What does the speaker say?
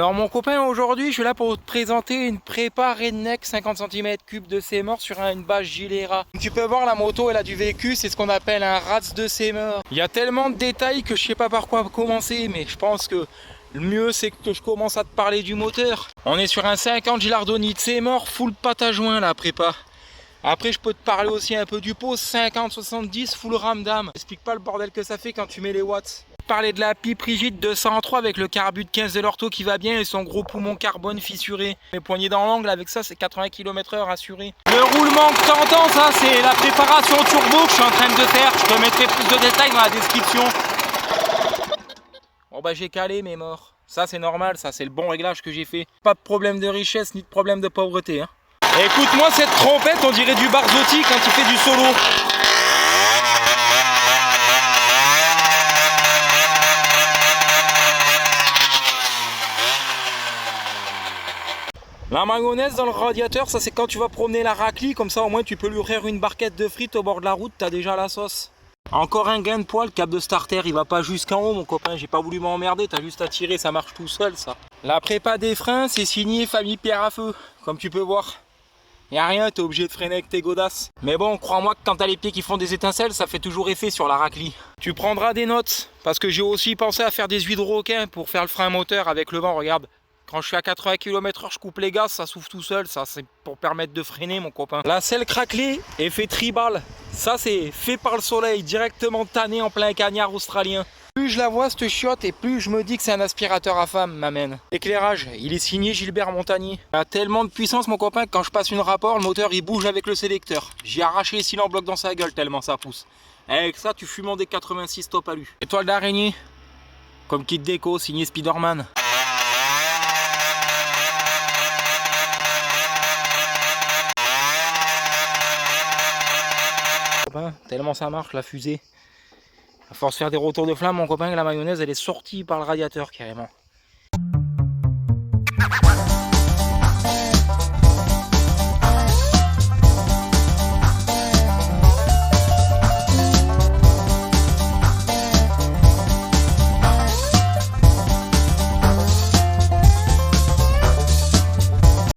Alors mon copain, aujourd'hui je suis là pour te présenter une prépa Redneck 50 cm3 de Seymour sur une base Gilera. Tu peux voir la moto, elle a du vécu, c'est ce qu'on appelle un Rats de Seymour. Il y a tellement de détails que je sais pas par quoi commencer, mais je pense que le mieux c'est que je commence à te parler du moteur. On est sur un 50 Gilardoni de Seymour, full pâte à joint la prépa. Après je peux te parler aussi un peu du pot, 50-70 full ramdam. J'explique pas le bordel que ça fait quand tu mets les watts. Parler de la pipe rigide 203 avec le carbu de 15 de l'ortho qui va bien et son gros poumon carbone fissuré. Mes poignées dans l'angle, avec ça c'est 80 km/h assuré. Le roulement que t'entends, ça c'est la préparation turbo que je suis en train de faire. Je te mettrai plus de détails dans la description. Bon bah j'ai calé mais mort. Ça c'est normal, ça c'est le bon réglage que j'ai fait. Pas de problème de richesse ni de problème de pauvreté. Hein. Écoute-moi cette trompette, on dirait du Barzotti quand il fait du solo. La mayonnaise dans le radiateur, ça c'est quand tu vas promener la raclie, comme ça au moins tu peux lui ouvrir une barquette de frites au bord de la route, t'as déjà la sauce. Encore un gain de poids, le câble de starter il va pas jusqu'en haut mon copain, j'ai pas voulu m'emmerder, t'as juste à tirer, ça marche tout seul ça. La prépa des freins, c'est signé famille Pierre à Feu, comme tu peux voir. Y'a rien, t'es obligé de freiner avec tes godasses. Mais bon, crois-moi que quand t'as les pieds qui font des étincelles, ça fait toujours effet sur la raclie. Tu prendras des notes, parce que j'ai aussi pensé à faire des huiles de requin pour faire le frein moteur avec le vent, regarde. Quand je suis à 80 km/h, je coupe les gaz, ça s'ouvre tout seul, ça c'est pour permettre de freiner mon copain. La selle craquelée est fait tribal, ça c'est fait par le soleil, directement tanné en plein cagnard australien. Plus je la vois cette chiotte et plus je me dis que c'est un aspirateur à femme m'amène. Éclairage, il est signé Gilbert Montagnier. Il a tellement de puissance mon copain que quand je passe une rapport, le moteur il bouge avec le sélecteur. J'ai arraché les cylindres blocs dans sa gueule tellement ça pousse. Avec ça tu fumes en des 86 top alu. Étoile d'araignée, comme kit déco signé Spiderman. Tellement ça marche la fusée. À force de faire des retours de flamme, mon copain, la mayonnaise elle est sortie par le radiateur carrément.